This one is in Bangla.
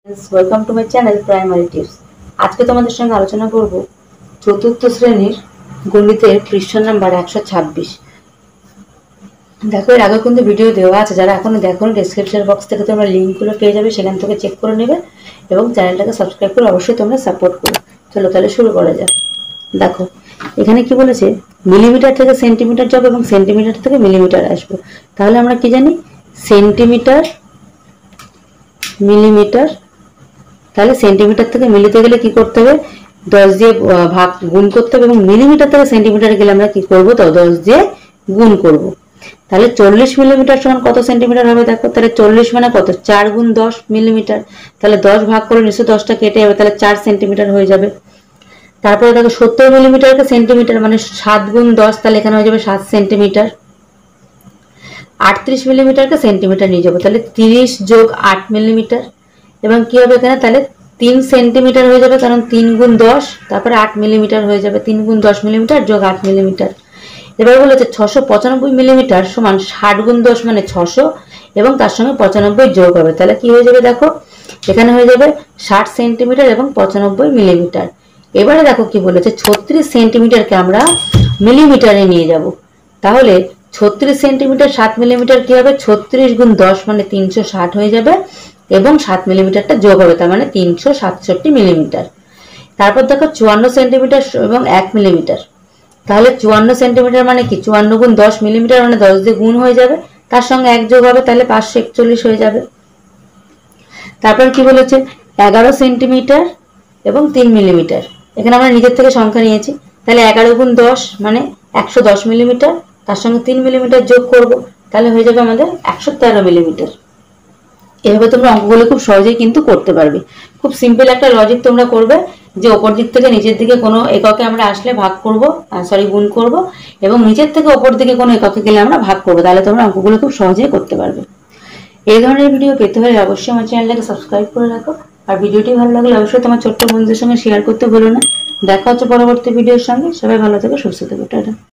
Welcome to my channel primary tips. আজকে তোমাদের সঙ্গে আলোচনা করব চতুর্থ শ্রেণীর গণিতের পৃষ্ঠ নাম্বার 126। দেখো, এর আগে কিন্তু ভিডিও দেওয়া আছে, যারা এখনো দেখো ডেসক্রিপশন বক্স থেকে তোমরা লিঙ্কগুলো পেয়ে যাবে, সেখান থেকে চেক করে নেবে এবং চ্যানেলটাকে সাবস্ক্রাইব করে অবশ্যই তোমরা সাপোর্ট করো। চলো তাহলে শুরু করা যাক। দেখো এখানে কি বলেছে, মিলিমিটার থেকে সেন্টিমিটার যাবো এবং সেন্টিমিটার থেকে মিলিমিটার আসবো। তাহলে আমরা কি জানি, সেন্টিমিটার মিলিমিটার। তাহলে সেন্টিমিটার থেকে মিলিতে গেলে কি করতে হবে, 10 দিয়ে ভাগ গুণ করতে হবে, এবং মিলিমিটার থেকে সেন্টিমিটারে গেলে আমরা কি করব, তো 10 দিয়ে গুণ করব। তাহলে 40 মিলিমিটার সমান কত সেন্টিমিটার হবে? দেখো তাহলে 40 মানে কত, 4 গুণ 10 মিলিমিটার। তাহলে 10 ভাগ করলে নিশ্চয়ই 10টা কেটে যাবে, তাহলে 4 সেন্টিমিটার হয়ে যাবে। তারপরে দেখো 70 মিলিমিটারকে সেন্টিমিটার মানে 7 গুণ 10, তাহলে এখানে হয়ে যাবে 7 সেন্টিমিটার। 38 মিলিমিটারকে সেন্টিমিটার নিয়ে যাবো, তাহলে 30 যোগ 8 মিলিমিটার। এবং কি হবে এখানে, তাহলে 3 সেন্টিমিটার হয়ে যাবে, কারণ 3 গুণ 10 তারপরে 8 মিলিমিটার হয়ে যাবে। 3 গুণ 10 মিলিমিটার যোগ 8 মিলিমিটার। এবার বলেছে 695 মিলিমিটার সমান 60 গুণ 10 মানে 600, এবং তার সঙ্গে 95 যোগ হবে। তাহলে কি হয়ে যাবে, দেখো এখানে হয়ে যাবে 60 সেন্টিমিটার এবং 95 মিলিমিটার। এবারে দেখো কি বলেছে, 36 সেন্টিমিটারকে আমরা মিলিমিটারে নিয়ে যাব। তাহলে 36 সেন্টিমিটার 7 মিলিমিটার কি হবে, 36 গুণ 10 মানে 360 হয়ে যাবে, এবং 7 মিলিমিটারটা যোগ হবে, তার মানে 367 মিলিমিটার। তারপর দেখো 54 সেন্টিমিটার এবং 1 মিলিমিটার। তাহলে 54 সেন্টিমিটার মানে কি, 54 গুণ 10 মিলিমিটার মানে 10 দিয়ে গুণ হয়ে যাবে, তার সঙ্গে 1 যোগ হবে, তাহলে 541 হয়ে যাবে। তারপর কি বলেছে, 11 সেন্টিমিটার এবং 3 মিলিমিটার। এখানে আমরা নিজের থেকে সংখ্যা নিয়েছি, তাহলে 11 গুণ 10 মানে 110 মিলিমিটার, তার সঙ্গে 3 মিলিমিটার যোগ করব, তাহলে হয়ে যাবে আমাদের 113 মিলিমিটার। এভাবে তোমরা অঙ্কগুলো খুব সহজেই কিন্তু করতে পারবে। খুব সিম্পল একটা লজিক তোমরা করবে, যে ওপর দিক থেকে নিচের দিকে কোনো এককে আমরা আসলে ভাগ করব, গুণ করব, এবং নিচের থেকে ওপর দিকে কোনো এককে গেলে আমরা ভাগ করব। তাহলে তোমরা অঙ্কগুলো খুব সহজেই করতে পারবে। এই ধরনের ভিডিও পেতে হলে অবশ্যই আমার চ্যানেলটাকে সাবস্ক্রাইব করে রাখো, আর ভিডিওটি ভালো লাগলে অবশ্যই তোমার ছোট্ট বন্ধুদের সঙ্গে শেয়ার করতে ভুলো না। দেখা হচ্ছে পরবর্তী ভিডিওর সঙ্গে। সবাই ভালো থেকো, সুস্থ থেকো, টাটা।